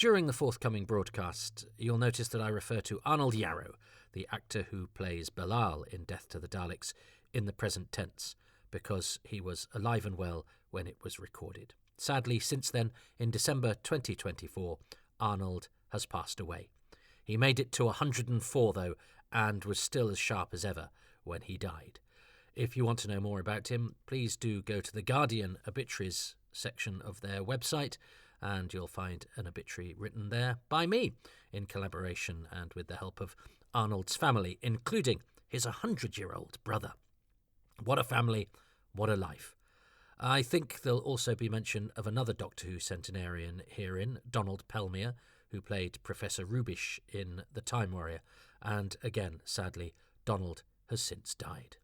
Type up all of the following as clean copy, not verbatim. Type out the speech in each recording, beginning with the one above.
During the forthcoming broadcast, you'll notice that I refer to Arnold Yarrow, the actor who plays Belial in Death to the Daleks, in the present tense, because he was alive and well when it was recorded. Sadly, since then, in December 2024, Arnold has passed away. He made it to 104, though, and was still as sharp as ever when he died. If you want to know more about him, please do go to the Guardian obituaries section of their website, and you'll find an obituary written there by me, in collaboration and with the help of Arnold's family, including his 100-year-old brother. What a family, what a life. I think there'll also be mention of another Doctor Who centenarian herein, Donald Pelmier, who played Professor Rubish in The Time Warrior, and again, sadly, Donald has since died.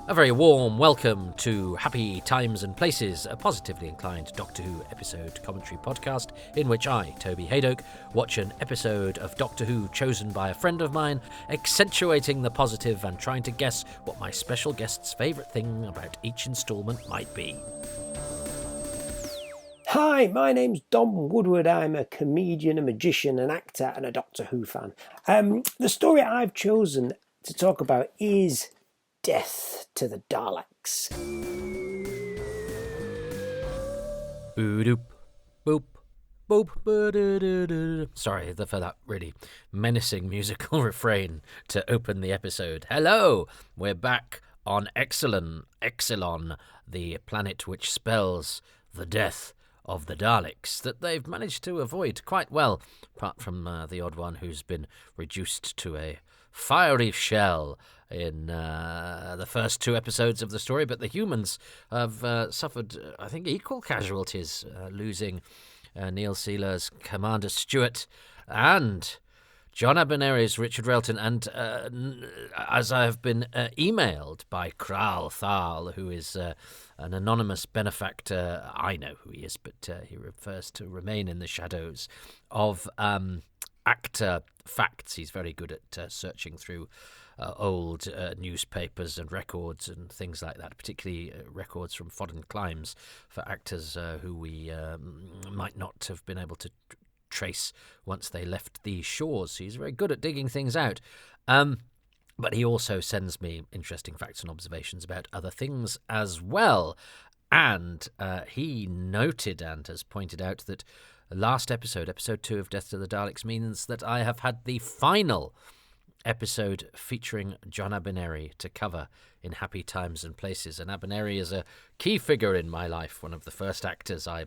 A very warm welcome to Happy Times and Places, a positively inclined Doctor Who episode commentary podcast in which I, Toby Haydock, watch an episode of Doctor Who chosen by a friend of mine, accentuating the positive and trying to guess what my special guest's favourite thing about each instalment might be. Hi, my name's Dom Woodward. I'm a comedian, a magician, an actor and a Doctor Who fan. The story I've chosen to talk about is Death to the Daleks. Boop, boop, boop, ba-da-da-da-da. Sorry for that really menacing musical refrain to open the episode. Hello, we're back on Exxillon, the planet which spells the death of the Daleks, that they've managed to avoid quite well, apart from the odd one who's been reduced to a fiery shell in the first two episodes of the story, but the humans have suffered, I think, equal casualties, losing Neil Seeler's Commander Stewart and John Abernethy's Richard Railton, and as I have been emailed by Kral Thal, who is an anonymous benefactor, I know who he is, but he refers to remain in the shadows of actor facts. He's very good at searching through old newspapers and records and things like that, particularly records from foreign climes for actors who we might not have been able to trace once they left these shores. He's very good at digging things out. But he also sends me interesting facts and observations about other things as well. And he noted and has pointed out that last episode 2 of Death to the Daleks, means that I have had the final episode featuring John Abernethy to cover in Happy Times and Places. And Abernethy is a key figure in my life, one of the first actors I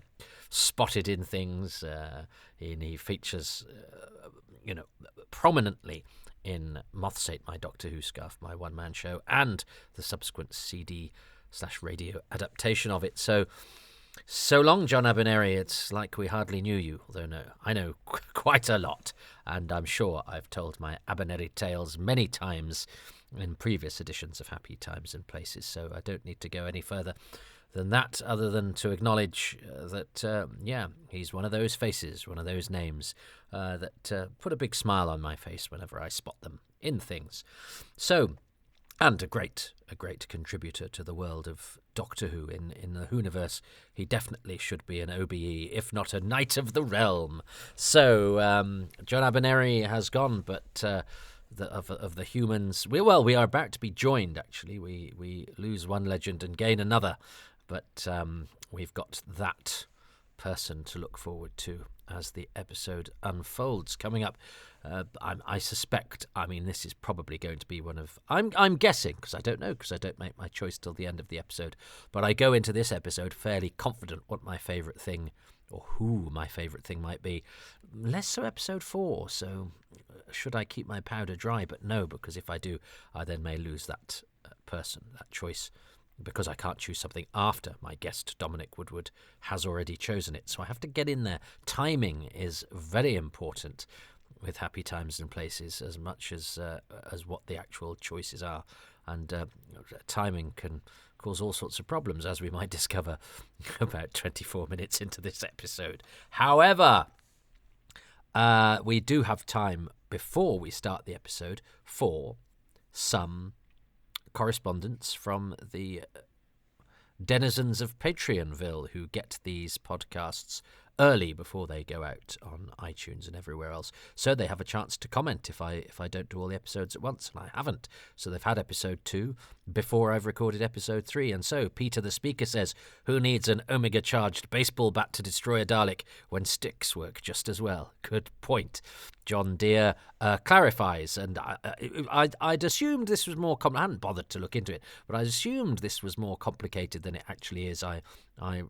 spotted in things. He features, prominently in Moth's Ate My Doctor Who Scarf, my one-man show, and the subsequent CD/radio adaptation of it. So long, John Abernethy, it's like we hardly knew you, although no, I know quite a lot, and I'm sure I've told my Abernethy tales many times in previous editions of Happy Times and Places, so I don't need to go any further than that, other than to acknowledge that, he's one of those faces, one of those names that put a big smile on my face whenever I spot them in things. So, and a great contributor to the world of Doctor Who in the Whoniverse. He definitely should be an OBE, if not a Knight of the Realm. So, John Abernethy has gone, but of the humans, we are about to be joined, actually. We lose one legend and gain another, but we've got that person to look forward to as the episode unfolds. Coming up, I suspect, this is probably going to be one of, I'm guessing, because I don't know, because I don't make my choice till the end of the episode, but I go into this episode fairly confident what my favourite thing, or who my favourite thing might be. Less so episode 4, so should I keep my powder dry? But no, because if I do, I then may lose that person, that choice, because I can't choose something after my guest, Dominic Woodward, has already chosen it. So I have to get in there. Timing is very important with Happy Times and Places, as much as what the actual choices are. And timing can cause all sorts of problems, as we might discover about 24 minutes into this episode. However, we do have time before we start the episode for some correspondence from the denizens of Patreonville who get these podcasts early before they go out on iTunes and everywhere else. So they have a chance to comment if I don't do all the episodes at once, and I haven't. So they've had episode 2 before I've recorded episode 3. And so Peter the Speaker says, who needs an Omega-charged baseball bat to destroy a Dalek when sticks work just as well? Good point. John Deere clarifies, and I'd assumed this was more I hadn't bothered to look into it, but I assumed this was more complicated than it actually is. I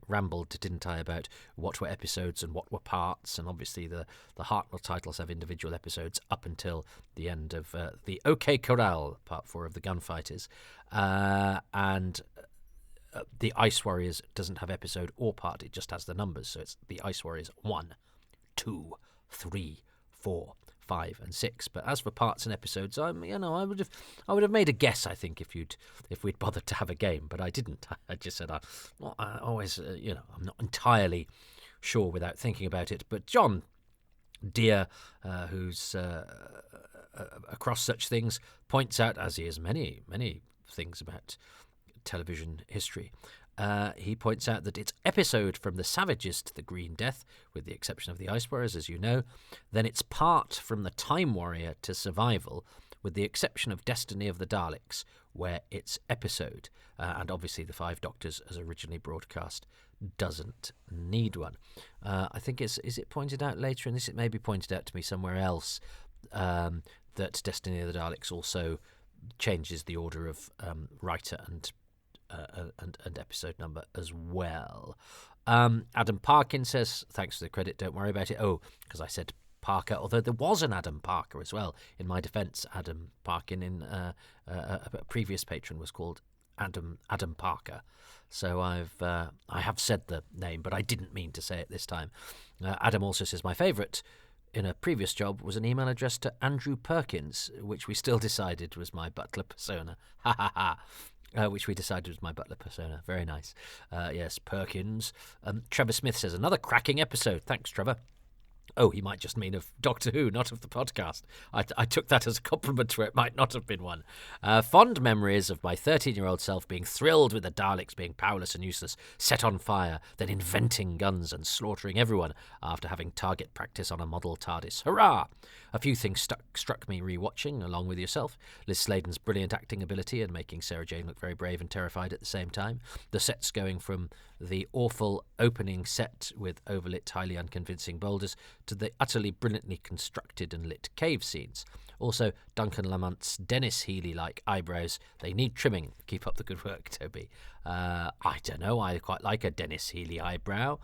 rambled, didn't I, about what were episodes and what were parts, and obviously the Hartnell titles have individual episodes up until the end of the OK Corral, part 4 of the Gunfighters, and the Ice Warriors doesn't have episode or part, it just has the numbers, so it's the Ice Warriors 1, 2, 3, 4, 5, and 6. But as for parts and episodes, I would have made a guess. I think if we'd bothered to have a game, but I didn't. I just said I always, I'm not entirely sure without thinking about it. But John Deere, who's across such things, points out, as he is many things about television history. He points out that it's episode from the Savages to the Green Death, with the exception of the Ice Warriors, as you know. Then it's part from the Time Warrior to Survival, with the exception of Destiny of the Daleks, where it's episode. And obviously the Five Doctors, as originally broadcast, doesn't need one. I think is it pointed out later in this? It may be pointed out to me somewhere else that Destiny of the Daleks also changes the order of writer and episode number as well. Adam Parkin says, thanks for the credit, don't worry about it. Oh, because I said Parker, although there was an Adam Parker as well. In my defence, Adam Parkin in a previous patron was called Adam Parker. So I have said the name, but I didn't mean to say it this time. Adam also says, my favourite in a previous job was an email address to Andrew Perkins, which we still decided was my butler persona. Ha ha ha. Which we decided was my butler persona. Very nice. Yes, Perkins. Trevor Smith says, another cracking episode. Thanks, Trevor. Oh, he might just mean of Doctor Who, not of the podcast. I took that as a compliment where it might not have been one. Fond memories of my 13-year-old self being thrilled with the Daleks being powerless and useless, set on fire, then inventing guns and slaughtering everyone after having target practice on a model TARDIS. Hurrah! A few things struck me rewatching, along with yourself. Liz Sladen's brilliant acting ability and making Sarah Jane look very brave and terrified at the same time. The sets going from the awful opening set with overlit, highly unconvincing boulders to the utterly brilliantly constructed and lit cave scenes. Also, Duncan Lamont's Dennis Healy-like eyebrows. They need trimming. Keep up the good work, Toby. I don't know. I quite like a Dennis Healy eyebrow.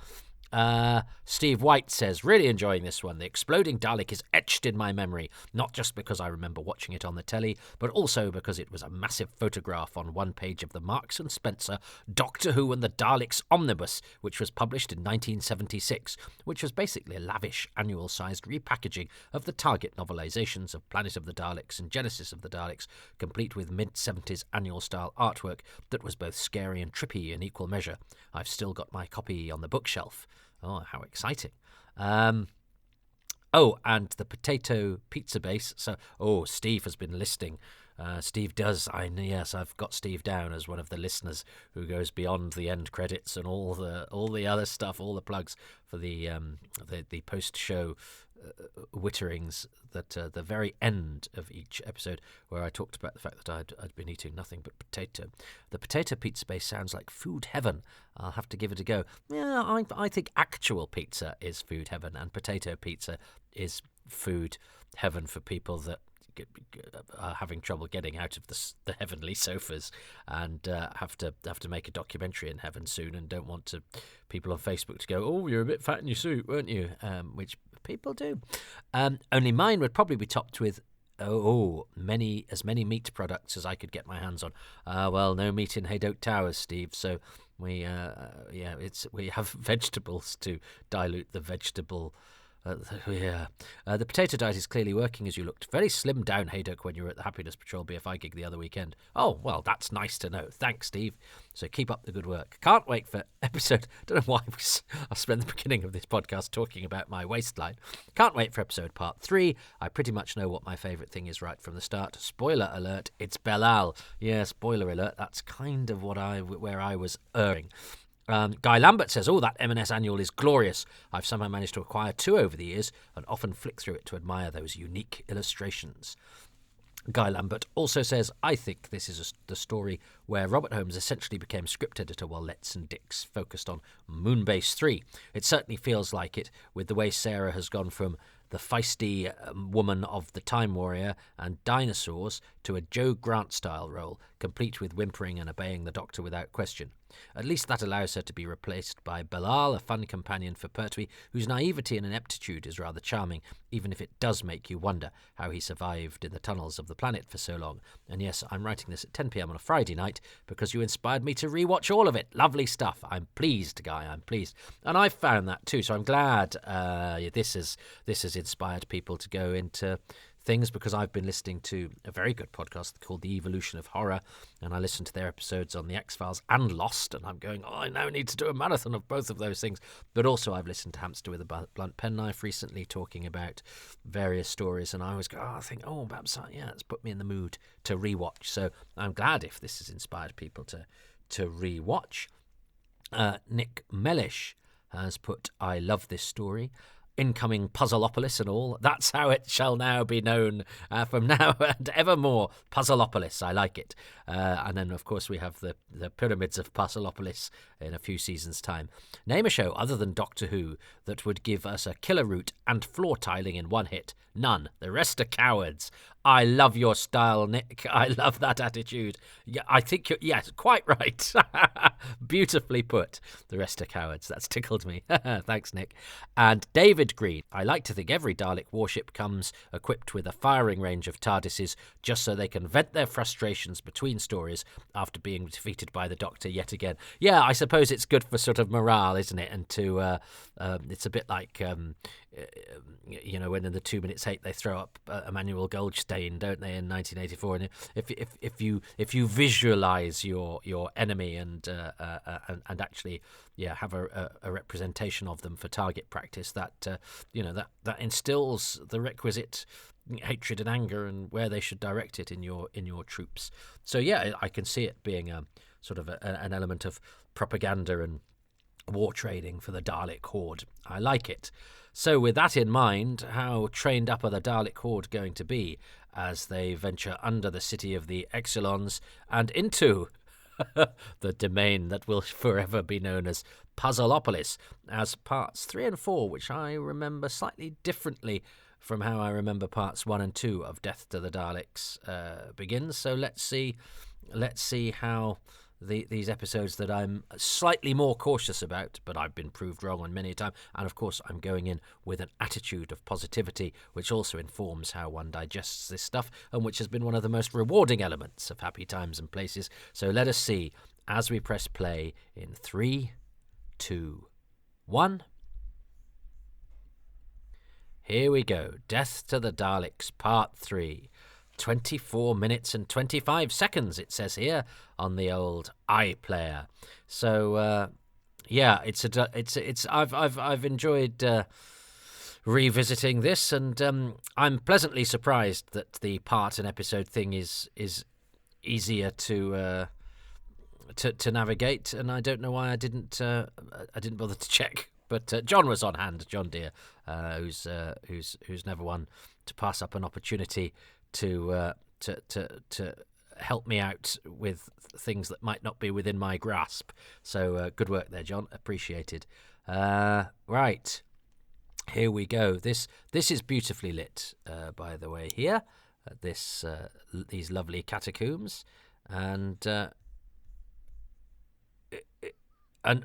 Steve White says, really enjoying this one. The exploding Dalek is etched in my memory, not just because I remember watching it on the telly, but also because it was a massive photograph on one page of the Marks and Spencer Doctor Who and the Daleks Omnibus, which was published in 1976, which was basically a lavish annual-sized repackaging of the Target novelizations of Planet of the Daleks and Genesis of the Daleks, complete with mid-70s annual-style artwork that was both scary and trippy in equal measure. I've still got my copy on the bookshelf. Oh, how exciting. And the potato pizza base. So, Steve has been listening. Steve does. Yes, I've got Steve down as one of the listeners who goes beyond the end credits and all the other stuff, all the plugs for the post-show witterings that the very end of each episode, where I talked about the fact that I'd been eating nothing but potato. The potato pizza base sounds like food heaven. I'll have to give it a go. Yeah, I think actual pizza is food heaven, and potato pizza is food heaven for people that are having trouble getting out of the heavenly sofas and have to make a documentary in heaven soon, and don't want people on Facebook to go, oh, you're a bit fat in your suit, weren't you? Which people do. Only mine would probably be topped with many meat products as I could get my hands on. Well, no meat in Haydock Towers, Steve. So we have vegetables to dilute the vegetable The potato diet is clearly working, as you looked very slim down, Haydock, when you were at the Happiness Patrol BFI gig the other weekend. Oh, well, that's nice to know. Thanks, Steve. So keep up the good work. Can't wait for episode... Don't know why I spent the beginning of this podcast talking about my waistline. Can't wait for episode part 3. I pretty much know what my favourite thing is right from the start. Spoiler alert, it's Belial. Yeah, spoiler alert. That's kind of where I was erring. Guy Lambert says, that M&S annual is glorious. I've somehow managed to acquire 2 over the years and often flick through it to admire those unique illustrations. Guy Lambert also says, I think this is the story where Robert Holmes essentially became script editor while Letts and Dix focused on Moonbase 3. It certainly feels like it, with the way Sarah has gone from the feisty woman of the Time Warrior and Dinosaurs to a Joe Grant-style role, complete with whimpering and obeying the Doctor without question. At least that allows her to be replaced by Belial, a fun companion for Pertwee, whose naivety and ineptitude is rather charming, even if it does make you wonder how he survived in the tunnels of the planet for so long. And yes, I'm writing this at 10 p.m. on a Friday night because you inspired me to rewatch all of it. Lovely stuff. I'm pleased, Guy. I'm pleased. And I found that too, so I'm glad this has inspired people to go into things, because I've been listening to a very good podcast called The Evolution of Horror, and I listened to their episodes on The X-Files and Lost, and I'm going, I now need to do a marathon of both of those things. But also I've listened to Hamster with a Blunt Penknife recently, talking about various stories, and I always go, perhaps, it's put me in the mood to rewatch. So I'm glad if this has inspired people to rewatch. Nick Mellish has put, I love this story. Incoming Puzzleopolis and all. That's how it shall now be known from now and evermore. Puzzleopolis, I like it. And then, of course, we have the Pyramids of Puzzleopolis in a few seasons' time. Name a show other than Doctor Who that would give us a killer route and floor tiling in one hit. None. The rest are cowards. I love your style, Nick. I love that attitude. Yeah, I think you're... Yes, quite right. Beautifully put. The rest are cowards. That's tickled me. Thanks, Nick. And David Green. I like to think every Dalek warship comes equipped with a firing range of TARDISes just so they can vent their frustrations between stories after being defeated by the Doctor yet again. Yeah, I suppose it's good for sort of morale, isn't it? And to... it's a bit like... when in the 2 Minutes Hate they throw up Emmanuel Goldstein, don't they, in 1984? And if you visualize your enemy and actually have a representation of them for target practice, that that instills the requisite hatred and anger and where they should direct it in your troops. So yeah, I can see it being a sort of an element of propaganda and war training for the Dalek Horde. I like it. So with that in mind, how trained up are the Dalek Horde going to be as they venture under the city of the Exxillons and into the domain that will forever be known as Puzzleopolis, as parts 3 and 4, which I remember slightly differently from how I remember parts 1 and 2 of Death to the Daleks begins. So let's see how these episodes that I'm slightly more cautious about, but I've been proved wrong on many a time, and of course I'm going in with an attitude of positivity, which also informs how one digests this stuff, and which has been one of the most rewarding elements of Happy Times and Places. So let us see, as we press play in 3, 2, 1... Here we go. Death to the Daleks, Part 3. 24 minutes and 25 seconds, it says here on the old iPlayer. So I've enjoyed revisiting this, and I'm pleasantly surprised that the part and episode thing is easier to navigate, and I don't know why I didn't bother to check. But John was on hand, John Deere, who's never one to pass up an opportunity to help me out with things that might not be within my grasp. So good work there, John. Appreciated. Right, here we go. This is beautifully lit, by the way. Here, these lovely catacombs, and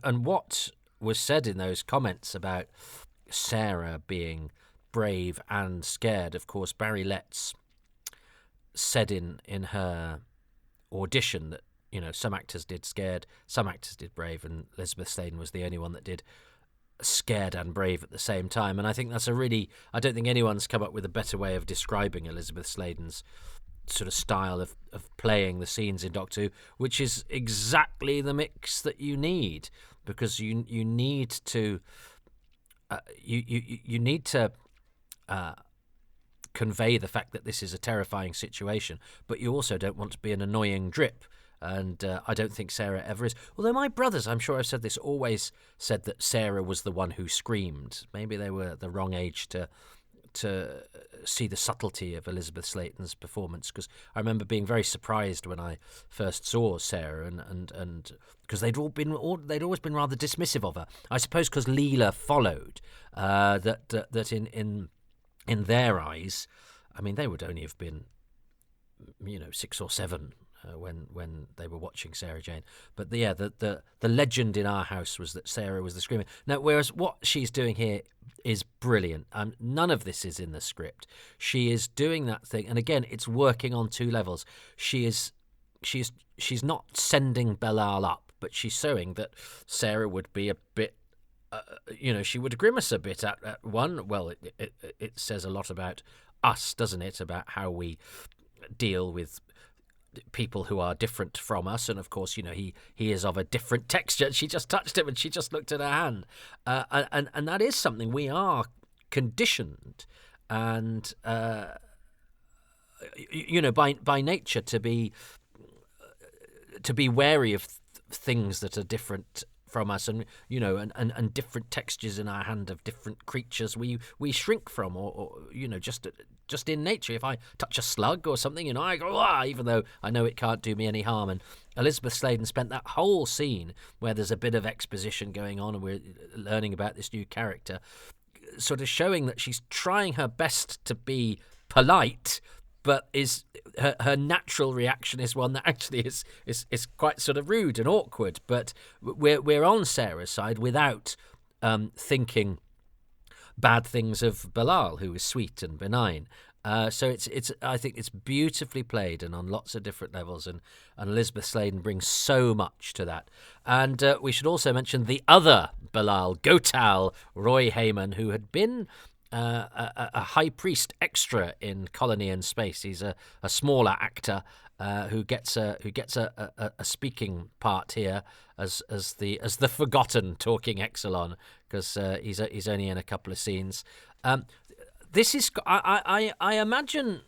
what was said in those comments about Sarah being brave and scared. Of course, Barry Letts said in her audition that some actors did scared, some actors did brave, and Elizabeth Sladen was the only one that did scared and brave at the same time. And I think that's I don't think anyone's come up with a better way of describing Elizabeth Sladen's sort of style of playing the scenes in Doctor Who, which is exactly the mix that you need, because you need to you need to convey the fact that this is a terrifying situation, but you also don't want to be an annoying drip. And I don't think Sarah ever is. Although my brothers, I'm sure I've said this, always said that Sarah was the one who screamed. Maybe they were the wrong age to see the subtlety of Elizabeth Sladen's performance, because I remember being very surprised when I first saw Sarah, and because they'd always been rather dismissive of her. I suppose because Leela followed, that in their eyes, I mean, they would only have been 6 or 7 when they were watching Sarah Jane. But the legend in our house was that Sarah was the screamer. Now, whereas what she's doing here is brilliant. None of this is in the script. She is doing that thing, and again, it's working on 2 levels. She's not sending Belial up, but she's showing that Sarah would be a bit. She would grimace a bit at one. Well, it says a lot about us, doesn't it? About how we deal with people who are different from us, and of course, he is of a different texture. She just touched him, and she just looked at her hand, and that is something we are conditioned, and by nature to be wary of things that are different from us, and and different textures in our hand of different creatures we shrink from, or just in nature. If I touch a slug or something, I go, even though I know it can't do me any harm. And Elizabeth Sladen spent that whole scene where there's a bit of exposition going on and we're learning about this new character, sort of showing that she's trying her best to be polite, but her natural reaction is one that actually is quite sort of rude and awkward. But we're on Sarah's side without thinking bad things of Belial, who is sweet and benign. So I think it's beautifully played and on lots of different levels, and Elizabeth Sladen brings so much to that. And we should also mention the other Belial, Gotal, Roy Heyman, who had been a high priest extra in Colony in Space. He's a smaller actor who gets a speaking part here as the forgotten talking Exxillon, because he's only in a couple of scenes. This is I imagine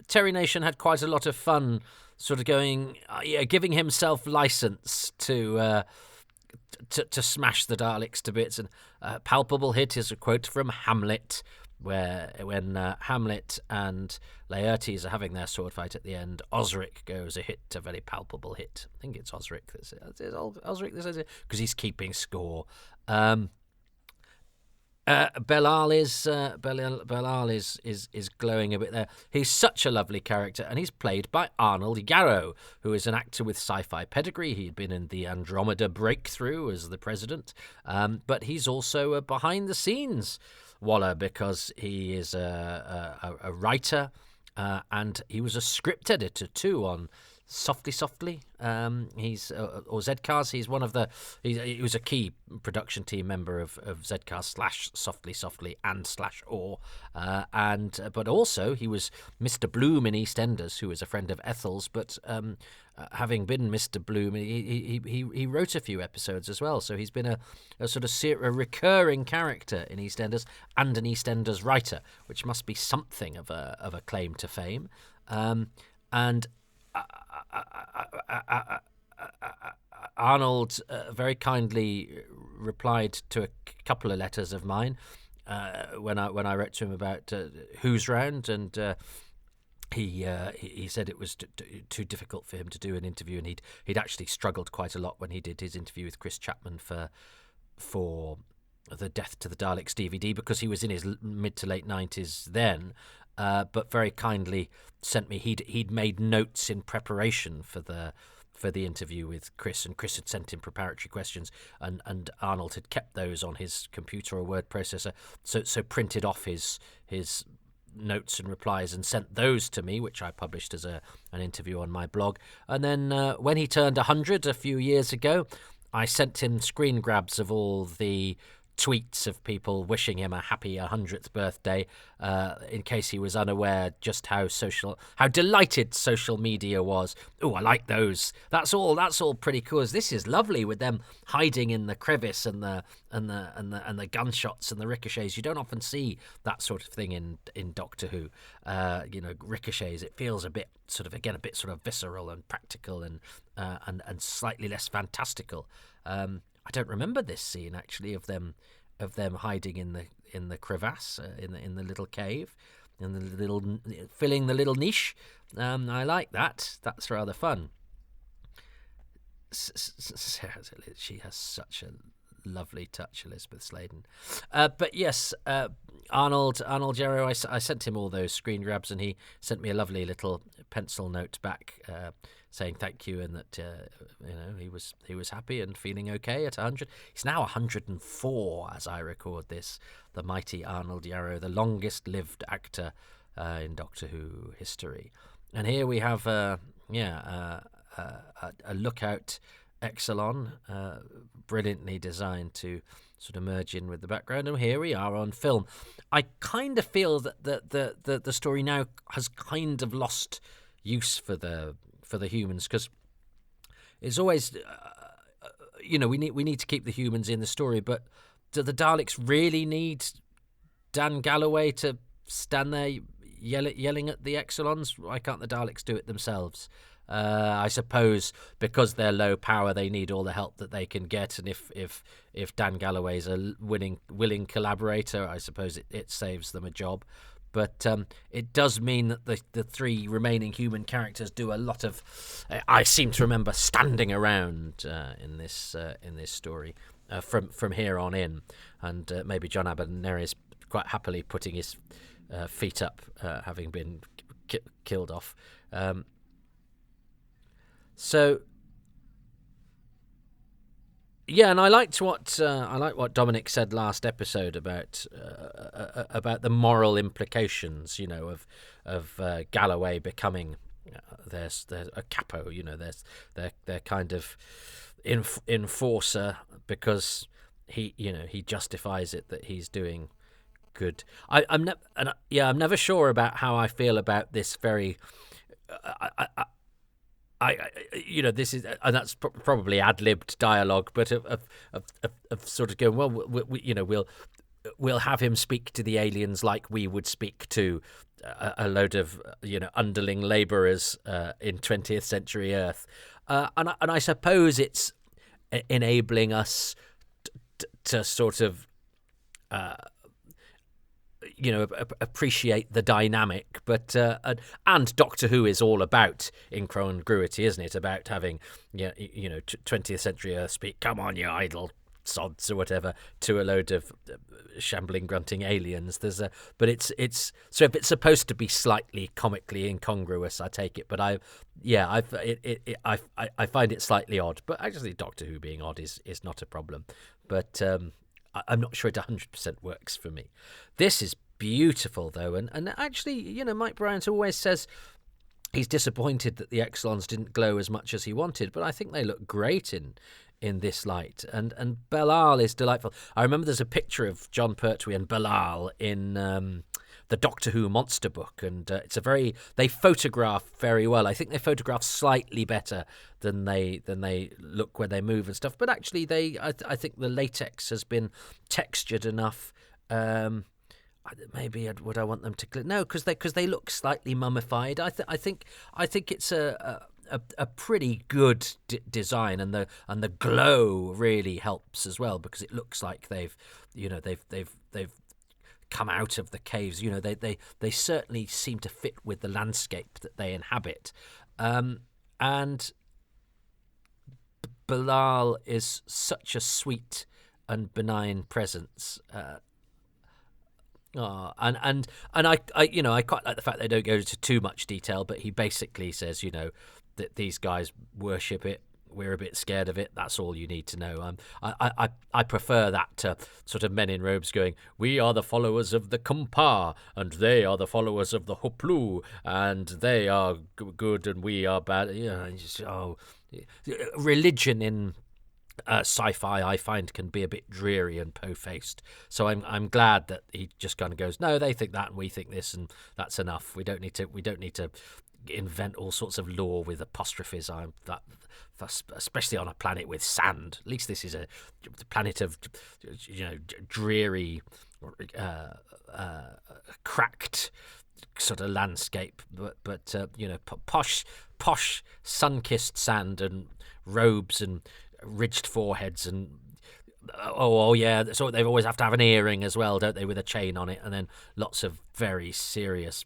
Terry Nation had quite a lot of fun, sort of giving himself license to smash the Daleks to bits. And palpable hit is a quote from Hamlet, where when Hamlet and Laertes are having their sword fight at the end, Osric goes a hit, a very palpable hit. I think it's Osric. Osric, because he's keeping score. Belial is glowing a bit there. He's such a lovely character, and he's played by Arnold Yarrow, who is an actor with sci-fi pedigree. He had been in the Andromeda Breakthrough as the president, but he's also a behind-the-scenes Waller, because he is a writer, and he was a script editor too on Softly. He's or Zcars. He's one of the. He was a key production team member of Zcars / Softly and /Or, but also he was Mr. Bloom in EastEnders, who was a friend of Ethel's. But having been Mr. Bloom, he wrote a few episodes as well. So he's been a sort of a recurring character in EastEnders, and an EastEnders writer, which must be something of a claim to fame. And Arnold very kindly replied to a couple of letters of mine when I wrote to him about Who's Round, and he said it was too difficult for him to do an interview, and he'd actually struggled quite a lot when he did his interview with Chris Chapman for the Death to the Daleks DVD, because he was in his mid to late 90s then. But very kindly sent me. He'd made notes in preparation for the interview with Chris, and Chris had sent him preparatory questions, and Arnold had kept those on his computer or word processor. So printed off his notes and replies and sent those to me, which I published as an interview on my blog. And then when he turned 100 a few years ago, I sent him screen grabs of all the tweets of people wishing him a happy 100th birthday, in case he was unaware just how delighted social media was. Oh, I like those. That's all pretty cool. This is lovely with them hiding in the crevice and the gunshots and the ricochets. You don't often see that sort of thing in Doctor Who. Ricochets. It feels a bit sort of visceral and practical and slightly less fantastical. I don't remember this scene actually of them hiding in the crevasse in the little cave, in the little filling the little niche. I like that. That's rather fun. She has such a lovely touch, Elizabeth Sladen. But yes, Arnold Jarrow. I sent him all those screen grabs, and he sent me a lovely little pencil note back saying thank you, and that he was happy and feeling okay at 100. He's now 104 as I record this. The mighty Arnold Jarrow, the longest lived actor in Doctor Who history. And here we have a lookout Exxillon, brilliantly designed to sort of merge in with the background, and here we are on film. I kind of feel that the story now has kind of lost use for the humans, because it's always we need to keep the humans in the story, but do the Daleks really need Dan Galloway to stand there yelling at the Exxillons? Why can't the Daleks do it themselves? I suppose because they're low power, they need all the help that they can get, and if Dan Galloway's a willing collaborator, I suppose it saves them a job. But it does mean that the three remaining human characters do a lot of, I seem to remember, standing around in this story from here on in, and maybe John Abernethy is quite happily putting his feet up, having been killed off. So yeah, and I liked what Dominic said last episode about the moral implications, of Galloway becoming there's a capo, there's they're kind of enforcer, because he justifies it that he's doing good. I'm never sure about how I feel about this very. This is, and that's probably ad-libbed dialogue, but of sort of going, well, we'll have him speak to the aliens like we would speak to a load of underling labourers in 20th century Earth, and I suppose it's enabling us to sort of appreciate the dynamic, but and Doctor Who is all about incongruity, isn't it? About having 20th century Earth speak, "Come on, you idle sods," or whatever, to a load of shambling, grunting aliens. But it's so if it's supposed to be slightly comically incongruous, I take it. But I find it slightly odd. But actually, Doctor Who being odd is not a problem. But I'm not sure it 100% works for me. This is beautiful, though, and actually, Mike Bryant always says he's disappointed that the Exxillons didn't glow as much as he wanted, but I think they look great in this light. And Belial is delightful. I remember there's a picture of John Pertwee and Belial in the Doctor Who monster book, and they photograph very well. I think they photograph slightly better than they look when they move and stuff. But actually, I think the latex has been textured enough. Maybe would I want them to no, because they look slightly mummified. I think it's a pretty good design, and the glow really helps as well, because it looks like they've come out of the caves. They certainly seem to fit with the landscape that they inhabit, and Belial is such a sweet and benign presence. And I quite like the fact they don't go into too much detail, but he basically says, that these guys worship it. We're a bit scared of it. That's all you need to know. I prefer that to sort of men in robes going, "We are the followers of the Kumpar, and they are the followers of the Hoplu, and they are good and we are bad." Religion sci-fi I find can be a bit dreary and po-faced. So I'm glad that he just kind of goes, no, they think that and we think this, and that's enough. We don't need to invent all sorts of lore with apostrophes. Especially on a planet with sand. At least this is a planet of dreary, cracked sort of landscape, but posh sun-kissed sand and robes and ridged foreheads and oh yeah, so they always have to have an earring as well, don't they, with a chain on it, and then lots of very serious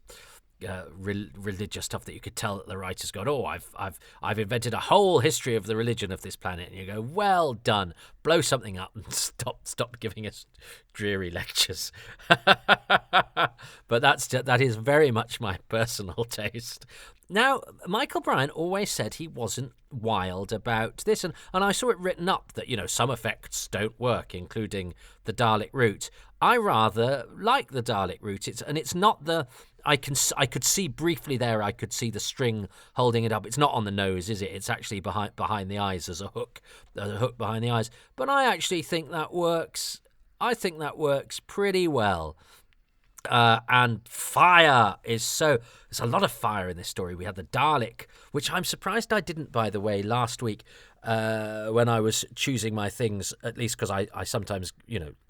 religious stuff that you could tell that the writer's gone, oh, I've invented a whole history of the religion of this planet, and you go, well done, blow something up and stop giving us dreary lectures. But that is very much my personal taste. Now, Michael Bryan always said he wasn't wild about this, and I saw it written up that, some effects don't work, including the Dalek route. I rather like the Dalek route. It's not the... I could see briefly there, I could see the string holding it up. It's not on the nose, is it? It's actually behind the eyes. There's a hook behind the eyes. But I actually think that works. I think that works pretty well. And fire is there's a lot of fire in this story. We had the Dalek, which I'm surprised I didn't, by the way, last week when I was choosing my things, at least because I sometimes,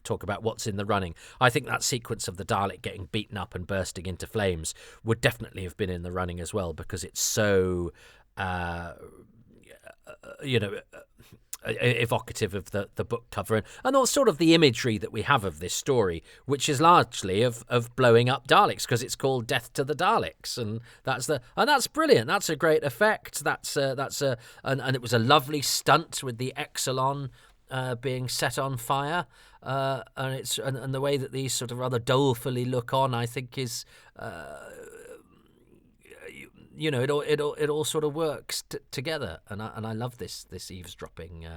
talk about what's in the running. I think that sequence of the Dalek getting beaten up and bursting into flames would definitely have been in the running as well, because it's so, evocative of the book cover and all sort of the imagery that we have of this story, which is largely of blowing up Daleks, because it's called Death to the Daleks, and that's brilliant. That's a great effect. And it was a lovely stunt with the Exxillon being set on fire, and the way that these sort of rather dolefully look on, I think is. It all sort of works together, and I love this eavesdropping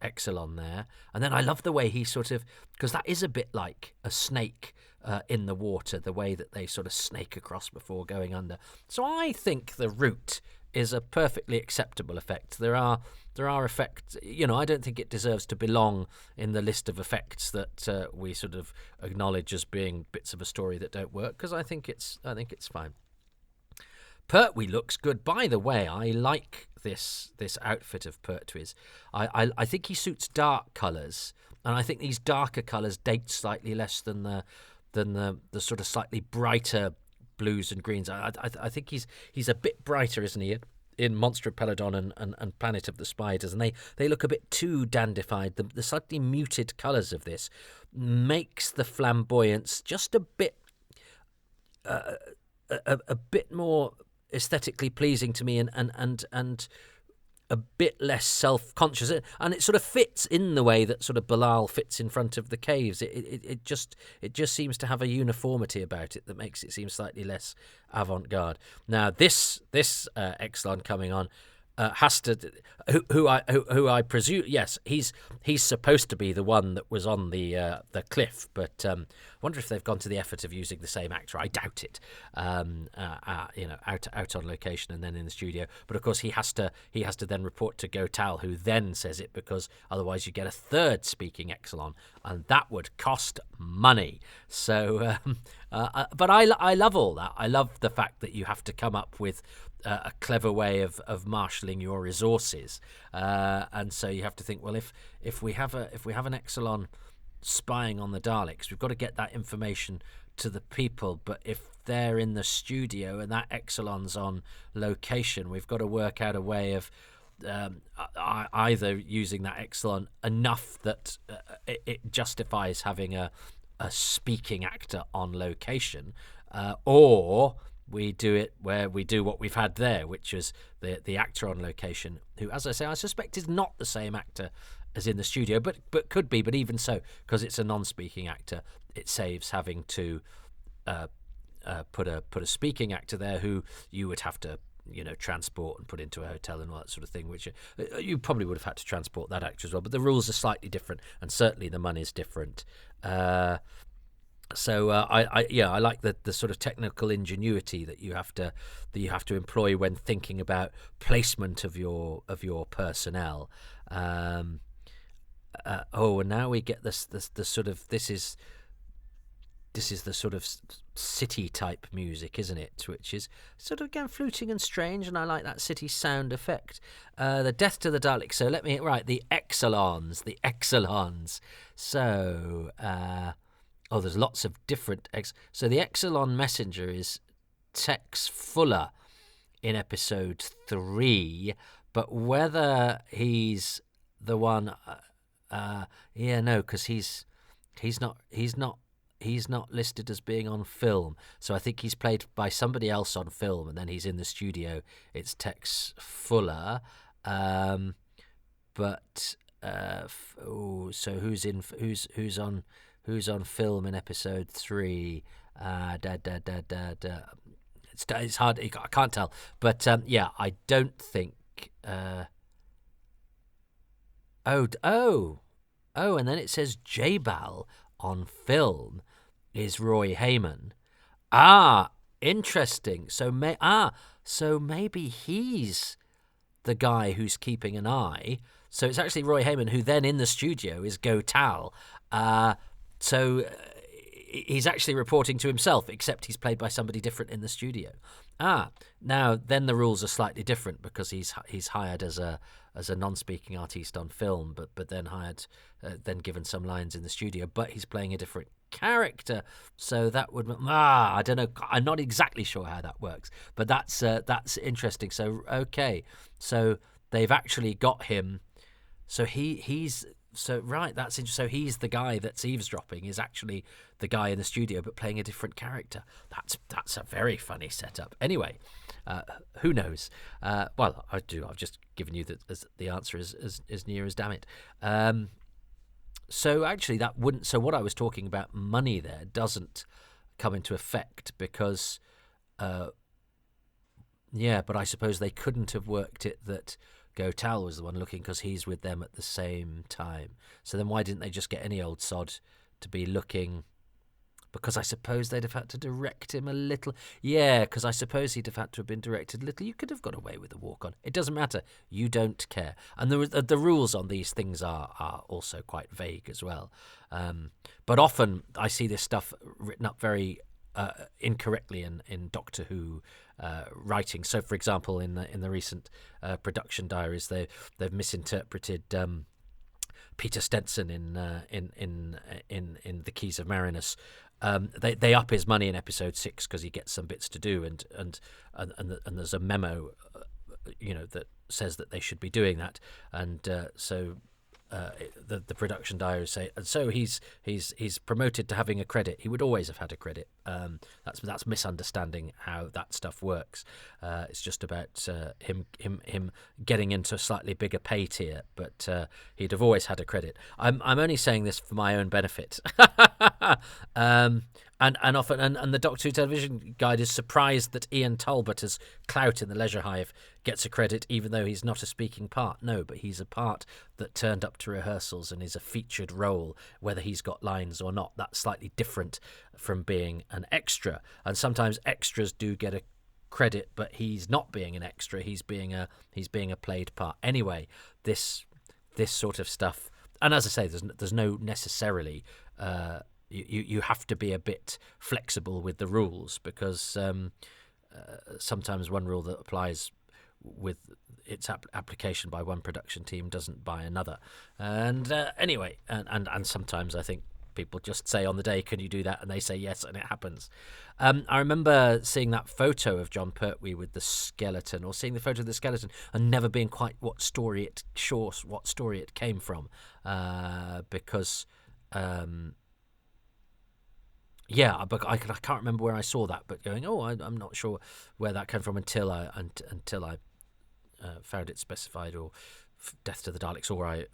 Exxillon there, and then I love the way he sort of, because that is a bit like a snake in the water, the way that they sort of snake across before going under. So I think the route is a perfectly acceptable effect. There are effects, I don't think it deserves to belong in the list of effects that we sort of acknowledge as being bits of a story that don't work, because I think it's fine. Pertwee looks good. By the way, I like this outfit of Pertwee's. I think he suits dark colours, and I think these darker colours date slightly less than the sort of slightly brighter blues and greens. I think he's a bit brighter, isn't he, in Monster of Peladon and Planet of the Spiders, and they look a bit too dandified. The slightly muted colours of this makes the flamboyance just a bit a bit more aesthetically pleasing to me, and a bit less self-conscious, and it sort of fits in the way that sort of Bilal fits in front of the caves. It just seems to have a uniformity about it that makes it seem slightly less avant-garde. Now this Exxillon coming on has to, who I presume, yes, he's supposed to be the one that was on the cliff, but I wonder if they've gone to the effort of using the same actor. I doubt it. Out on location and then in the studio. But of course he has to then report to Gotal, who then says it, because otherwise you get a third speaking Exxillon, and that would cost money. So, but I love all that. I love the fact that you have to come up with a clever way of marshalling your resources, and so you have to think, well, if we have an Exxillon spying on the Daleks, we've got to get that information to the people. But if they're in the studio and that Exxillon's on location, we've got to work out a way of either using that Exxillon enough that it justifies having a speaking actor on location, or we do it where we do what we've had there, which is the actor on location, who, as I say, I suspect is not the same actor as in the studio, but could be. But even so, because it's a non-speaking actor, it saves having to put a speaking actor there who you would have to transport and put into a hotel and all that sort of thing, which you probably would have had to transport that actor as well. But the rules are slightly different, and certainly the money's different. So I like the sort of technical ingenuity that you have to employ when thinking about placement of your personnel. And now we get this sort of this is the sort of city type music, isn't it? Which is sort of again fluting and strange, and I like that city sound effect. The death to the Daleks. So let me the Exxillons. So. There's lots of different... So the Exxillon messenger is Tex Fuller in episode 3, but whether he's the one... because he's not listed as being on film. So I think he's played by somebody else on film, and then he's in the studio. It's Tex Fuller. So who's on film in episode 3? It's hard. I can't tell. But I don't think. And then it says Jabal on film is Roy Heyman. Interesting. So maybe he's the guy who's keeping an eye. So it's actually Roy Heyman, who then in the studio is Gotal. So he's actually reporting to himself, except he's played by somebody different in the studio. Now then the rules are slightly different because he's hired as a non-speaking artiste on film, but then hired, then given some lines in the studio. But he's playing a different character, so that would I don't know. I'm not exactly sure how that works, but that's interesting. So so they've actually got him. So he's. So right, that's interesting. So he's the guy that's eavesdropping is actually the guy in the studio, but playing a different character. That's a very funny setup. Anyway, who knows? Well, I've just given you the answer is near as damn it. So actually, that wouldn't. So what I was talking about, money there, doesn't come into effect because, but I suppose they couldn't have worked it that Gotal was the one looking because he's with them at the same time. So then why didn't they just get any old sod to be looking? Because I suppose they'd have had to direct him a little. Yeah, because I suppose he'd have had to have been directed a little. You could have got away with a walk-on. It doesn't matter. You don't care. And the rules on these things are also quite vague as well. But often I see this stuff written up very incorrectly in Doctor Who writing. So, for example, in the recent production diaries, they've misinterpreted Peter Stenson in The Keys of Marinus. They up his money in episode 6 because he gets some bits to do, and there's a memo, that says that they should be doing that, and so. The production diaries say, and so he's promoted to having a credit. He would always have had a credit. That's misunderstanding how that stuff works. It's just about him getting into a slightly bigger pay tier, but he'd have always had a credit. I'm only saying this for my own benefit. And often, and the Doctor Who television guide is surprised that Ian Talbot as Clout in the Leisure Hive gets a credit, even though he's not a speaking part. No, but he's a part that turned up to rehearsals and is a featured role, whether he's got lines or not. That's slightly different from being an extra. And sometimes extras do get a credit, but he's not being an extra. He's being a played part. Anyway, this sort of stuff. And as I say, there's no necessarily. You have to be a bit flexible with the rules because sometimes one rule that applies with its application by one production team doesn't by another. And anyway, and sometimes I think people just say on the day, can you do that? And they say yes, and it happens. I remember seeing that photo of John Pertwee with the skeleton, or seeing the photo of the skeleton and never being quite what story it came from, because... but I can't remember where I saw that, but going, I'm not sure where that came from until I found it specified, or Death to the Daleks, or I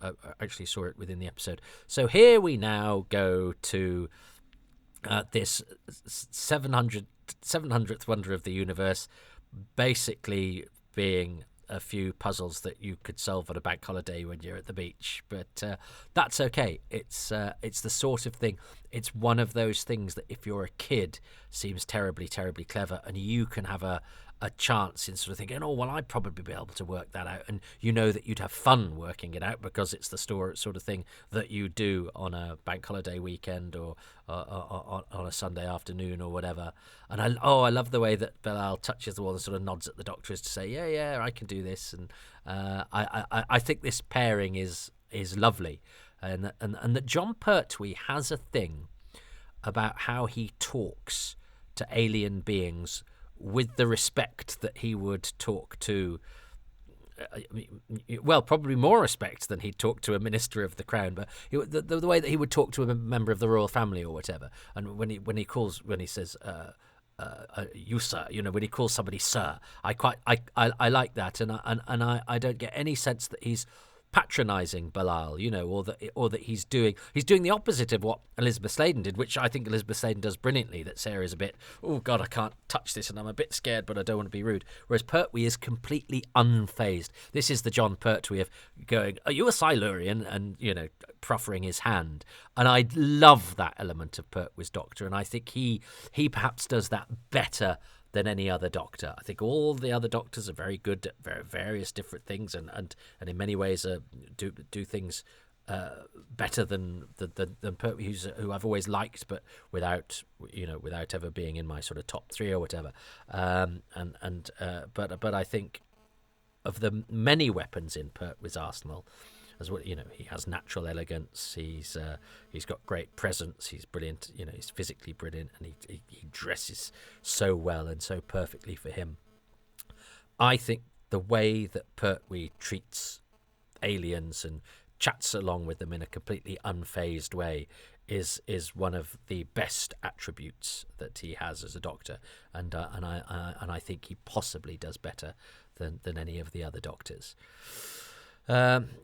actually saw it within the episode. So here we now go to this 700th wonder of the universe, basically being a few puzzles that you could solve on a bank holiday when you're at the beach, but that's okay. It's the sort of thing. It's one of those things that if you're a kid seems terribly, terribly clever, and you can have a chance in sort of thinking, oh, well, I'd probably be able to work that out. And you know that you'd have fun working it out because it's the sort of thing that you do on a bank holiday weekend or on a Sunday afternoon or whatever. And I love the way that Bilal touches the wall and sort of nods at the doctor as to say, yeah, I can do this. And I think this pairing is lovely. And that John Pertwee has a thing about how he talks to alien beings with the respect that he would talk to, well, probably more respect than he'd talk to a minister of the crown, but the way that he would talk to a member of the royal family or whatever. And when he says, you sir, when he calls somebody sir, I like that, and I don't get any sense that he's patronising Bilal, or that he's doing the opposite of what Elizabeth Sladen did, which I think Elizabeth Sladen does brilliantly. That Sarah's a bit, oh God, I can't touch this, and I'm a bit scared, but I don't want to be rude. Whereas Pertwee is completely unfazed. This is the John Pertwee of going, "Are you a Silurian?" and proffering his hand. And I love that element of Pertwee's Doctor, and I think he perhaps does that better than any other doctor. I think all the other doctors are very good at various different things, and in many ways do things better than Pertwee, who I've always liked, but without ever being in my sort of top three or whatever. But I think of the many weapons in Pertwee's arsenal, as well, he has natural elegance. He's got great presence. He's brilliant. He's physically brilliant, and he dresses so well and so perfectly for him. I think the way that Pertwee treats aliens and chats along with them in a completely unfazed way is one of the best attributes that he has as a doctor, and I think he possibly does better than any of the other doctors.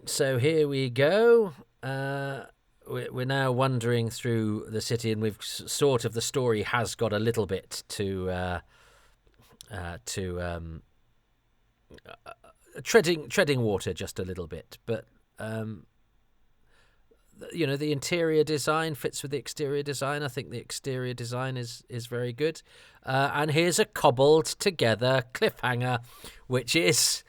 So here we go. We're now wandering through the city, and we've sort of, the story has got a little bit to treading water just a little bit, but the interior design fits with the exterior design. I think the exterior design is very good. And here's a cobbled together cliffhanger, which is,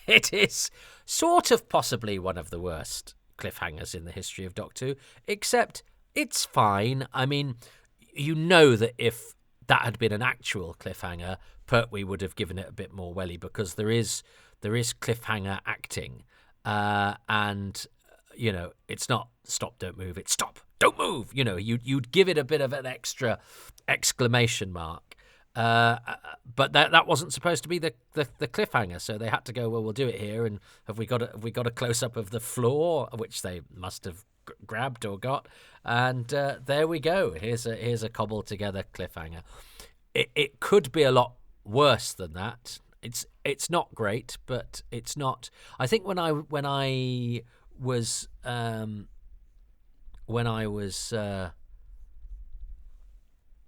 it is sort of possibly one of the worst cliffhangers in the history of Doctor Who, except it's fine. That if that had been an actual cliffhanger, Pertwee would have given it a bit more welly, because there is cliffhanger acting, and it's not stop, don't move, it's stop, don't move. You'd give it a bit of an extra exclamation mark. But that wasn't supposed to be the cliffhanger, so they had to go, well, we'll do it here, and have we got a close up of the floor, which they must have grabbed or got, and there we go. Here's a cobbled together cliffhanger. It could be a lot worse than that. It's not great, but it's not. I think when I was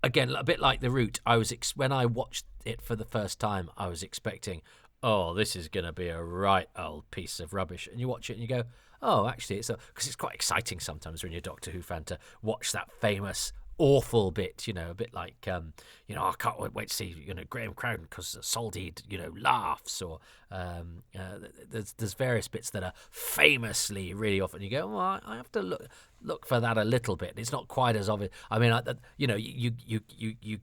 again, a bit like The Root, when I watched it for the first time, I was expecting, oh, this is going to be a right old piece of rubbish. And you watch it and you go, oh, actually, because it's quite exciting sometimes when you're a Doctor Who fan to watch that famous awful bit, a bit like, I can't wait to see, Graham Crowden because Soldeed, laughs, or there's various bits that are famously really often. You go, well, I have to look for that a little bit. It's not quite as obvious. You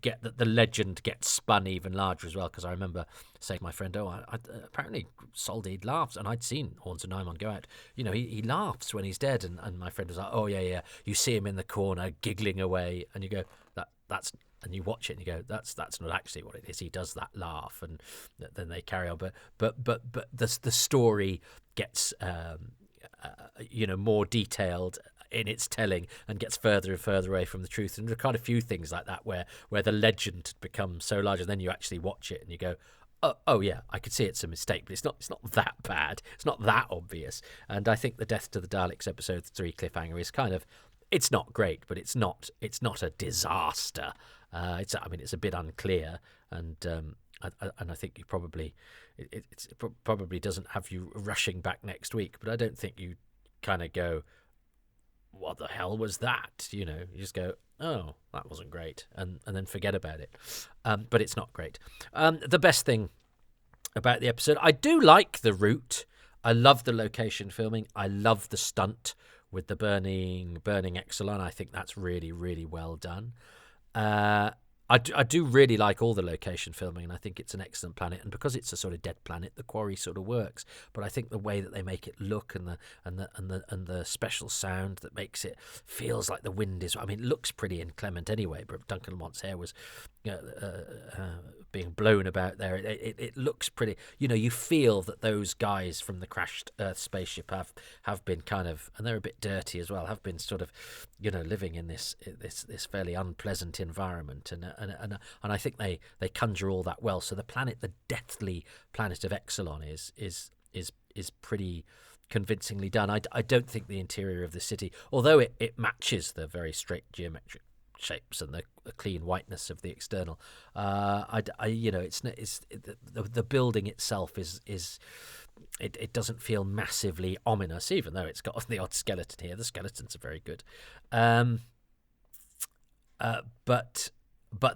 get that the legend gets spun even larger as well, because I remember saying to my friend, apparently Soldeed laughs, and I'd seen Horns of Nymon go out. He laughs when he's dead, and my friend was like, oh yeah, you see him in the corner giggling away, and you go, that's, and you watch it and you go, that's not actually what it is. He does that laugh, and then they carry on. But the story gets more detailed in its telling and gets further and further away from the truth. And there are quite a few things like that where the legend becomes so large, and then you actually watch it and you go, oh yeah, I could see it's a mistake, but it's not that bad. It's not that obvious. And I think the Death to the Daleks episode 3 cliffhanger is kind of, it's not great, but it's not a disaster. It's a bit unclear, and I think you probably, probably doesn't have you rushing back next week, but I don't think you kind of go, what the hell was that? You just go, oh, that wasn't great, and then forget about it. But it's not great. The best thing about the episode, I do like the route. I love the location filming. I love the stunt with the burning Exxillon. I think that's really, really well done. I do really like all the location filming, and I think it's an excellent planet. And because it's a sort of dead planet, the quarry sort of works. But I think the way that they make it look and the special sound that makes it feels like the wind is. I mean, it looks pretty inclement anyway. But Duncan Lamont's hair was being blown about there. It looks pretty. You feel that those guys from the crashed Earth spaceship have been kind of, and they're a bit dirty as well. Have been sort of, living in this fairly unpleasant environment. And I think they conjure all that well. So the planet, the deathly planet of Exxillon, is pretty convincingly done. I don't think the interior of the city, although it matches the very straight geometric shapes and the clean whiteness of the external. The building itself is. It doesn't feel massively ominous, even though it's got the odd skeleton here. The skeletons are very good. But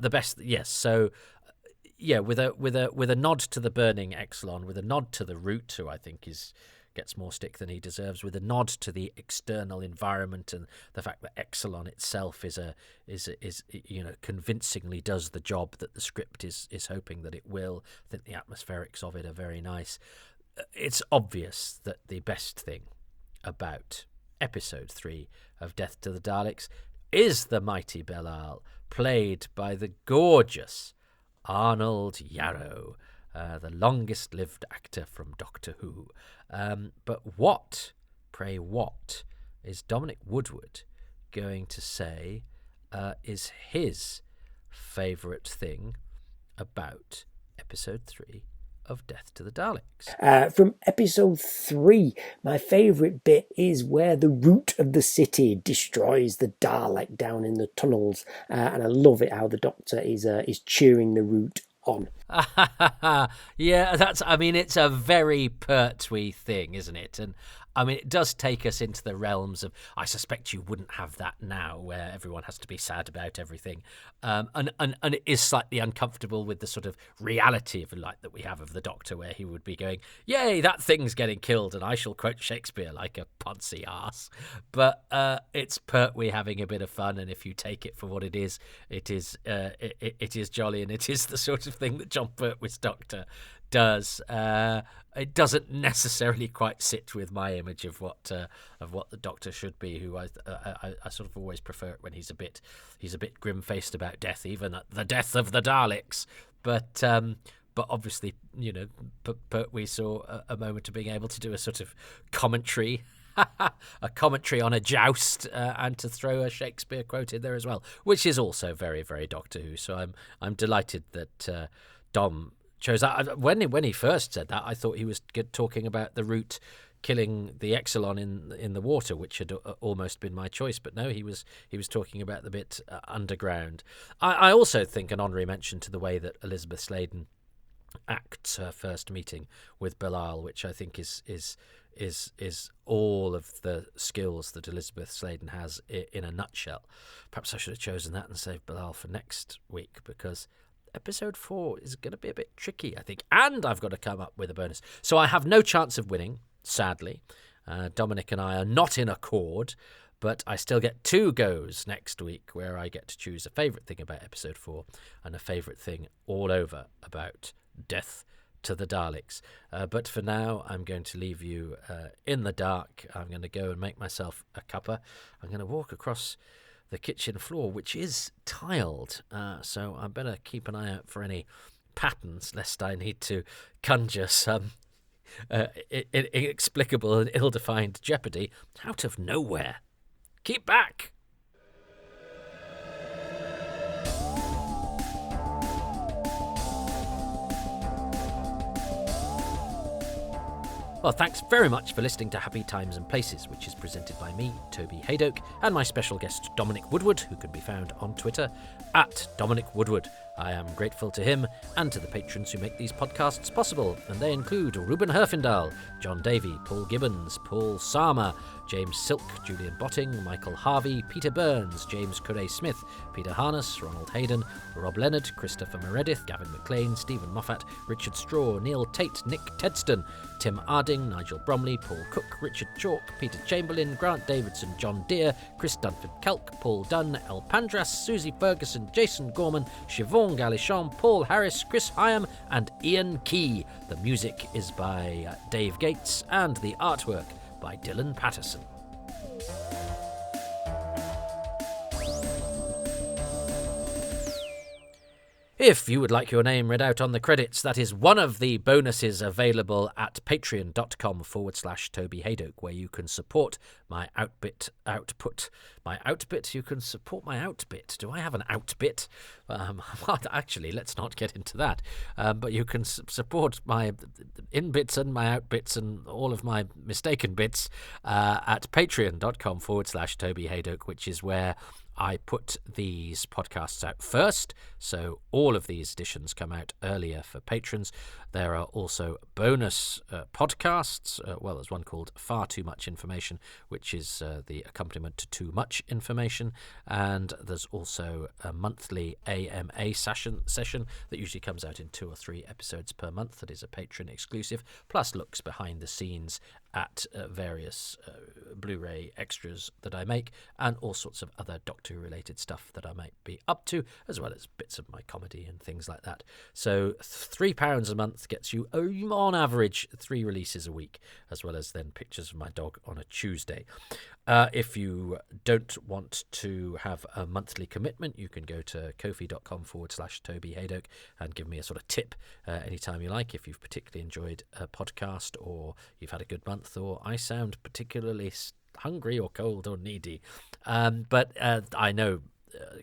the best, yes. So, with a nod to the burning Exxillon, with a nod to the root, who I think gets more stick than he deserves, with a nod to the external environment and the fact that Exxillon itself is convincingly does the job that the script is hoping that it will. I think the atmospherics of it are very nice. It's obvious that the best thing about episode 3 of Death to the Daleks is the mighty Belial, played by the gorgeous Arnold Yarrow, the longest-lived actor from Doctor Who. But what is Dominic Woodward going to say is his favourite thing about episode 3 of Death to the Daleks? From episode 3, my favourite bit is where the root of the city destroys the Dalek down in the tunnels, and I love it how the Doctor is cheering the root on. Yeah, it's a very Pertwee thing, isn't it? And I mean, it does take us into the realms of, I suspect you wouldn't have that now, where everyone has to be sad about everything. And it is slightly uncomfortable with the sort of reality, if you like, that we have of the Doctor, where he would be going, yay, that thing's getting killed, and I shall quote Shakespeare like a poncy arse. But it's Pertwee having a bit of fun, and if you take it for what it is jolly, and it is the sort of thing that John Pertwee's Doctor does. It doesn't necessarily quite sit with my image of what the Doctor should be, who I sort of always prefer it when he's a bit grim-faced about death, even at the death of the Daleks. But obviously, Pertwee saw a moment of being able to do a sort of commentary. A commentary on a joust, and to throw a Shakespeare quote in there as well, which is also very, very Doctor Who. So I'm delighted that Dom chose that. When he first said that, I thought he was talking about the root killing the Exxillon in the water, which had almost been my choice. But no, he was talking about the bit underground. I also think an honorary mention to the way that Elizabeth Sladen acts her first meeting with Belial, which I think is all of the skills that Elizabeth Sladen has in a nutshell. Perhaps I should have chosen that and saved Belial for next week, because episode 4 is going to be a bit tricky, I think, and I've got to come up with a bonus. So I have no chance of winning, sadly. Dominic and I are not in accord, but I still get 2 goes next week, where I get to choose a favourite thing about episode 4 and a favourite thing all over about Death to the Daleks. But for now, I'm going to leave you in the dark. I'm going to go and make myself a cuppa. I'm going to walk across the kitchen floor, which is tiled, so I better keep an eye out for any patterns, lest I need to conjure some inexplicable and ill-defined jeopardy out of nowhere. Keep back! Well, thanks very much for listening to Happy Times and Places, which is presented by me, Toby Haydoke, and my special guest, Dominic Woodward, who can be found on Twitter @Dominic Woodward. I am grateful to him and to the patrons who make these podcasts possible, and they include Ruben Herfindahl, John Davey, Paul Gibbons, Paul Sarma, James Silk, Julian Botting, Michael Harvey, Peter Burns, James Curray-Smith, Peter Harness, Ronald Hayden, Rob Leonard, Christopher Meredith, Gavin McLean, Stephen Moffat, Richard Straw, Neil Tate, Nick Tedston, Tim Arding, Nigel Bromley, Paul Cook, Richard Chalk, Peter Chamberlain, Grant Davidson, John Deere, Chris Dunford-Kelk, Paul Dunn, El Pandras, Susie Ferguson, Jason Gorman, Siobhan Galichon, Paul Harris, Chris Hyam, and Ian Key. The music is by Dave Gates and the artwork by Dylan Patterson. If you would like your name read out on the credits, that is one of the bonuses available at patreon.com/Toby Haydock, where you can support my outbit. You can support my outbit. Do I have an outbit? Well, actually, let's not get into that. But you can support my in-bits and my outbits and all of my mistaken bits at patreon.com/Toby Haydock, which is where I put these podcasts out first, so all of these editions come out earlier for patrons. There are also bonus podcasts. Well, there's one called Far Too Much Information, which is the accompaniment to Too Much Information, and there's also a monthly AMA session that usually comes out in 2 or 3 episodes per month. That is a patron exclusive, plus looks behind the scenes at various Blu-ray extras that I make, and all sorts of other Doctor Who-related stuff that I might be up to, as well as bits of my comedy and things like that. So £3 a month gets you, on average, 3 releases a week, as well as then pictures of my dog on a Tuesday. If you don't want to have a monthly commitment, you can go to ko-fi.com/Toby Haydock and give me a sort of tip anytime you like, if you've particularly enjoyed a podcast, or you've had a good month, or I sound particularly hungry or cold or needy. But I know,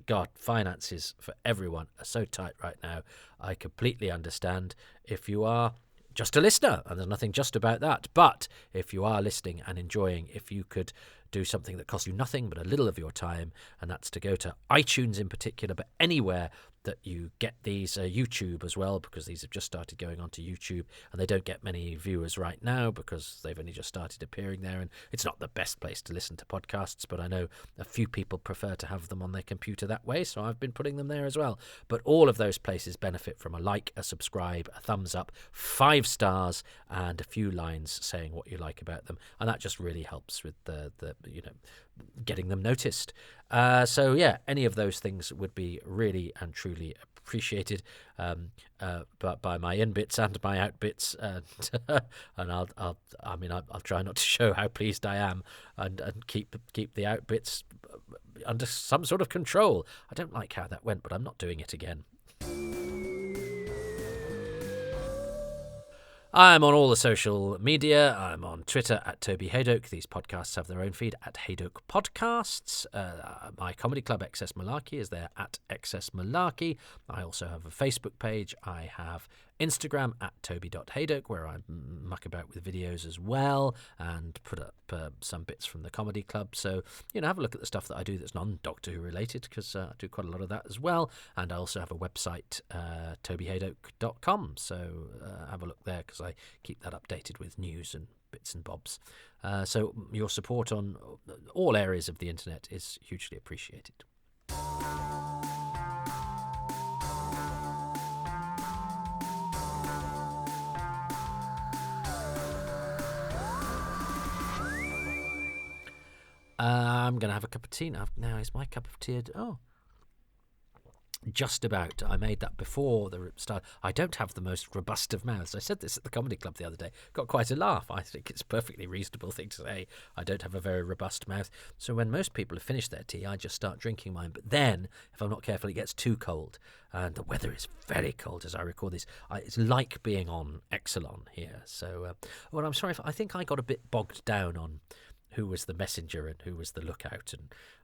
God, finances for everyone are so tight right now. I completely understand if you are just a listener, and there's nothing just about that. But if you are listening and enjoying, if you could do something that costs you nothing but a little of your time, and that's to go to iTunes in particular, but anywhere that you get these, YouTube as well, because these have just started going onto YouTube, and they don't get many viewers right now because they've only just started appearing there, and it's not the best place to listen to podcasts, but I know a few people prefer to have them on their computer that way, so I've been putting them there as well. But all of those places benefit from a like, a subscribe, a thumbs up, 5 stars, and a few lines saying what you like about them, and that just really helps with the getting them noticed. So yeah, any of those things would be really and truly appreciated, but by my in-bits and my out-bits, and I'll try not to show how pleased I am, and keep the out-bits under some sort of control. I don't like how that went, but I'm not doing it again. I'm on all the social media. I'm on Twitter at Toby Haydock. These podcasts have their own feed at Haydock Podcasts. My comedy club, Excess Malarkey, is there at Excess Malarkey. I also have a Facebook page. I have Instagram at toby.haydock, where I muck about with videos as well and put up some bits from the comedy club. So, have a look at the stuff that I do that's non-Doctor Who related, because I do quite a lot of that as well. And I also have a website, tobyhaydock.com. So have a look there, because I keep that updated with news and bits and bobs. So your support on all areas of the internet is hugely appreciated. I'm going to have a cup of tea now. Now is my cup of tea. Just about. I made that before the start. I don't have the most robust of mouths. I said this at the comedy club the other day. Got quite a laugh. I think it's a perfectly reasonable thing to say. I don't have a very robust mouth. So when most people have finished their tea, I just start drinking mine. But then, if I'm not careful, it gets too cold. And the weather is very cold as I record this. It's like being on Exxillon here. So, I'm sorry. I think I got a bit bogged down on who was the messenger and who was the lookout,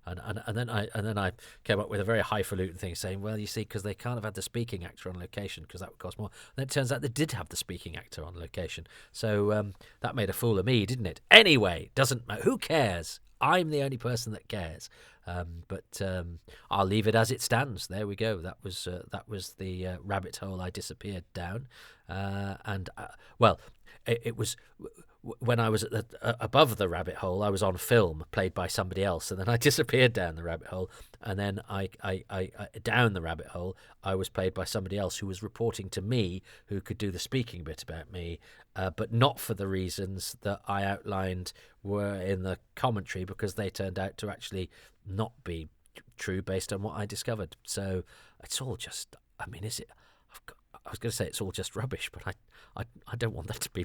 and then I came up with a very highfalutin thing saying, well, you see, because they can't have had the speaking actor on location because that would cost more. And then it turns out they did have the speaking actor on location, so that made a fool of me, didn't it? Anyway, doesn't matter. Who cares? I'm the only person that cares. But I'll leave it as it stands. There we go. That was the rabbit hole I disappeared down. It was when I was above the rabbit hole. I was on film, played by somebody else, and then I disappeared down the rabbit hole. And then I down the rabbit hole, I was played by somebody else who was reporting to me, who could do the speaking bit about me, but not for the reasons that I outlined were in the commentary, because they turned out to actually not be true based on what I discovered. So it's all just, I mean, is it? I was going to say it's all just rubbish, but I don't want that to be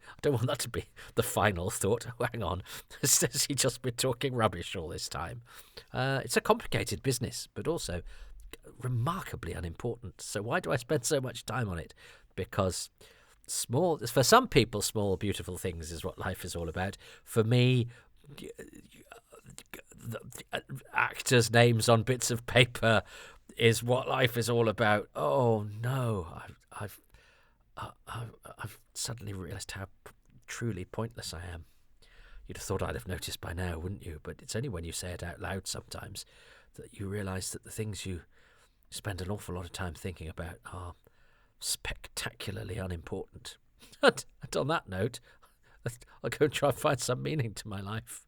I don't want that to be the final thought. Oh, hang on, has he just been talking rubbish all this time? It's a complicated business, but also remarkably unimportant. So why do I spend so much time on it? Because for some people, small, beautiful things is what life is all about. For me, actors' names on bits of paper is what life is all about. Oh no, I've suddenly realised how truly pointless I am. You'd have thought I'd have noticed by now, wouldn't you? But it's only when you say it out loud sometimes that you realise that the things you spend an awful lot of time thinking about are spectacularly unimportant. And on that note, I'll go and try and find some meaning to my life.